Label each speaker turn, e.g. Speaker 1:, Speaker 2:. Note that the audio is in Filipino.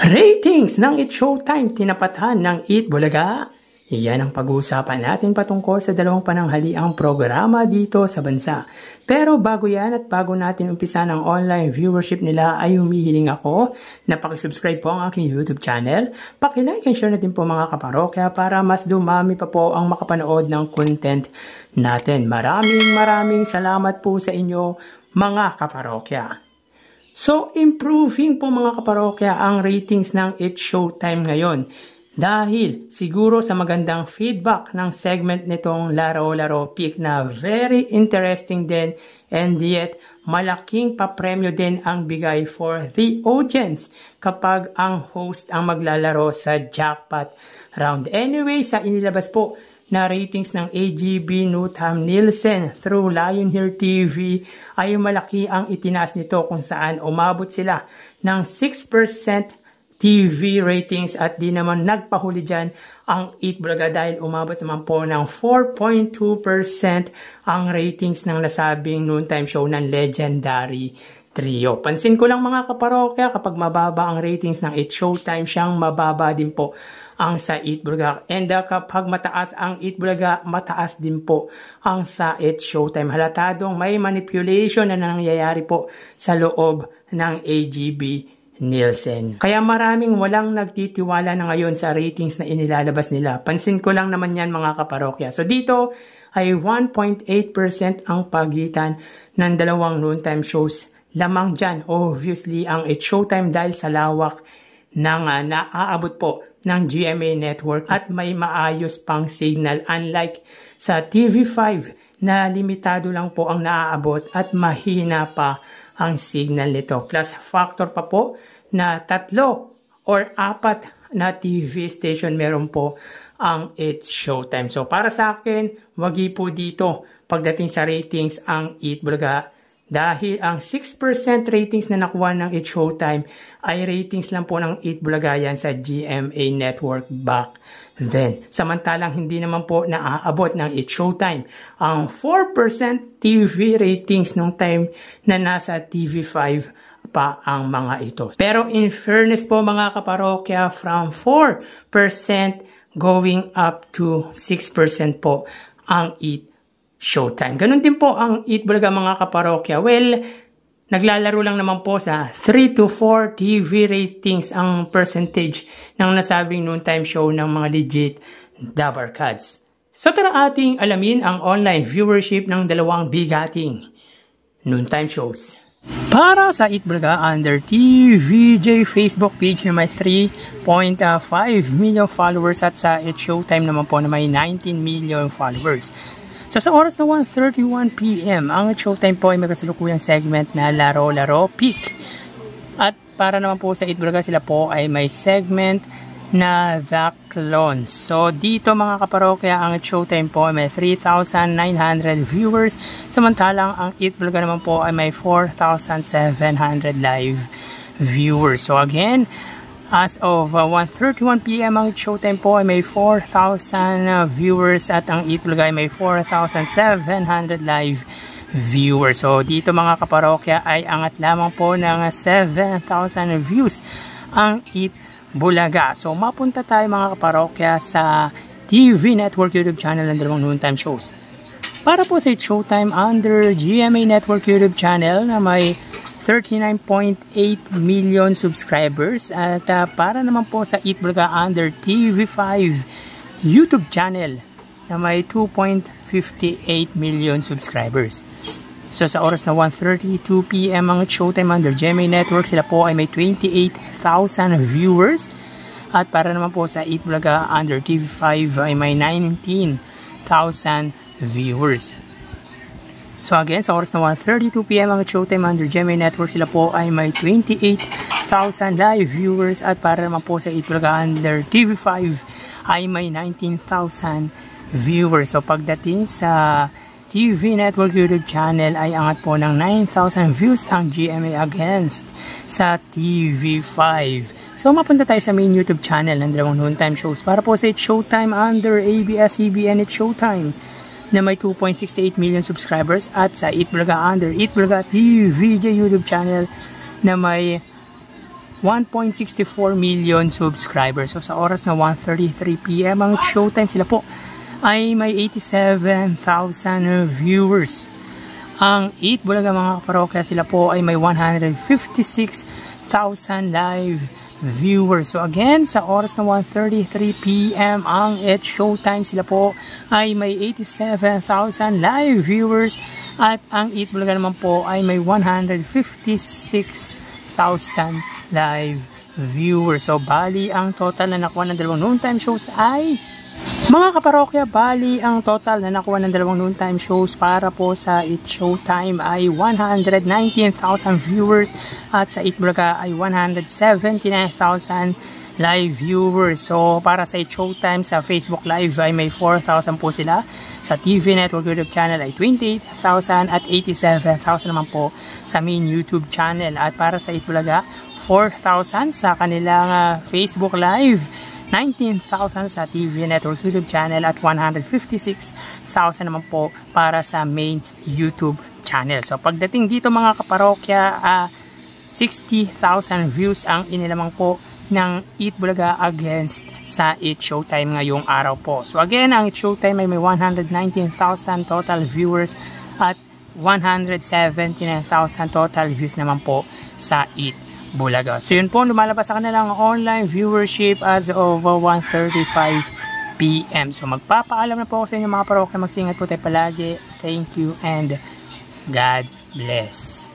Speaker 1: Ratings ng It's Showtime tinapatan ng Eat Bulaga. Iyan ang pag-uusapan natin patungkol sa dalawang pananghaliang programa dito sa bansa. Pero bago yan at bago natin umpisa ng online viewership nila ay humihiling ako na pakisubscribe po ang aking YouTube channel. Pakilike and share natin po mga kaparokya para mas dumami pa po ang makapanood ng content natin. Maraming salamat po sa inyo mga kaparokya. So improving po mga kaparokya ang ratings ng It's Showtime ngayon. Dahil siguro sa magandang feedback ng segment nitong Laro-Laro Pick na very interesting din and yet malaking papremyo din ang bigay for the audience kapag ang host ang maglalaro sa jackpot round. Anyway, sa inilabas po na ratings ng AGB Newtham Nielsen through Lionheart TV ay malaki ang itinaas nito kung saan umabot sila ng 6% TV ratings at di naman nagpahuli dyan ang Eat Bulaga dahil umabot naman po ng 4.2% ang ratings ng nasabing noontime show ng Legendary Trio. Pansin ko lang mga kaparokya, kapag mababa ang ratings ng It's Showtime, siyang mababa din po ang sa Eat Bulaga. And kapag mataas ang Eat Bulaga, mataas din po ang sa It's Showtime. Halatadong may manipulation na nangyayari po sa loob ng AGB Nielsen. Kaya maraming walang nagtitiwala na ngayon sa ratings na inilalabas nila. Pansin ko lang naman yan mga kaparokya. So dito ay 1.8% ang pagitan ng dalawang noontime shows. Lamang dyan, obviously, ang It's Showtime dahil sa lawak ng naaabot po ng GMA Network at may maayos pang signal. Unlike sa TV5 na limitado lang po ang naaabot at mahina pa ang signal nito. Plus factor pa po na 3 or 4 na TV station meron po ang It's Showtime. So para sa akin, wagi po dito pagdating sa ratings ang Eat Bulaga. Dahil ang 6% ratings na nakuha ng It's Showtime ay ratings lang po ng Eat Bulaga yan sa GMA Network back then. Samantalang hindi naman po naaabot ng It's Showtime ang 4% TV ratings nung time na nasa TV5 pa ang mga ito. Pero in fairness po mga kaparokya, from 4% going up to 6% po ang Eat Showtime. Ganun din po ang Eat Bulaga mga kaparokya. Well, naglalaro lang naman po sa 3 to 4 TV ratings ang percentage ng nasabing noontime show ng mga legit Dabarkads. So tara ating alamin ang online viewership ng dalawang bigating noontime shows. Para sa Eat Bulaga under TVJ Facebook page na may 3.5 million followers at sa It's Showtime naman po na may 19 million followers. So sa oras na 1:31 PM, ang It's Showtime po ay may kasalukuyang segment na Laro-Laro Pick. At para naman po sa Eat Bulaga, sila po ay may segment na The Clone. So dito mga kaparokya, ang It's Showtime po ay may 3,900 viewers. Samantalang ang Eat Bulaga naman po ay may 4,700 live viewers. So again, as of 1:31 PM, ang It's Showtime po ay may 4,000 viewers at ang Eat Bulaga ay may 4,700 live viewers. So dito mga kaparokya ay angat lamang po ng 7,000 views ang Eat Bulaga. So mapunta tayo mga kaparokya sa TV Network YouTube channel ng dalawang noontime shows. Para po sa It's Showtime under GMA Network YouTube channel na may 39.8 million subscribers at para naman po sa Eat Bulaga under TV5 YouTube channel na may 2.58 million subscribers. So sa oras na 1:32 PM ang It's Showtime under GMA Network, sila po ay may 28,000 viewers at para naman po sa Eat Bulaga under TV5 ay may 19,000 viewers. So again, sa oras na 1:32 PM ang Showtime under GMA Network, sila po ay may 28,000 live viewers at para naman po sa Eat Bulaga under TV5 ay may 19,000 viewers. So pagdating sa TV Network YouTube channel ay angat po ng 9,000 views ang GMA against sa TV5. So mapunta tayo sa main YouTube channel ng dalawang noontime shows. Para po sa It's Showtime under ABS-CBN It's Showtime na may 2.68 million subscribers at sa Eat Bulaga under Eat Bulaga TVJ YouTube channel na may 1.64 million subscribers. So sa oras na 1:33 PM ang Showtime, sila po ay may 87,000 viewers. Ang Eat Bulaga mga kaparokya, sila po ay may 156,000 live viewers. So again, sa oras na 1:33 PM ang Eat Showtime, sila po ay may 87,000 live viewers. At ang Eat Bulaga naman po ay may 156,000 live viewers. So bali ang total na nakuha ng dalawang noontime shows ay, mga kaparokya, bali ang total na nakuha ng dalawang noontime shows para po sa Eat Showtime ay 119,000 viewers at sa Eat Bulaga ay 179,000 live viewers. So para sa Eat Showtime sa Facebook Live ay may 4,000 po sila. Sa TV Network YouTube channel ay 28,000 at 87,000 naman po sa main YouTube channel. At para sa Eat Bulaga, 4,000 sa kanilang Facebook Live, 19,000 sa TV Network YouTube channel at 156,000 naman po para sa main YouTube channel. So pagdating dito mga kaparokya, 60,000 views ang inilamang po ng Eat Bulaga against sa Eat Showtime ngayong araw po. So again, ang Eat Showtime ay may 119,000 total viewers at 179,000 total views naman po sa Eat Bulaga. So yun po, lumalabas sa kanilang online viewership as of 1:35 PM. So magpapaalam na po ako sa inyo mga parokya. Magsingat po tayo palagi. Thank you and God bless.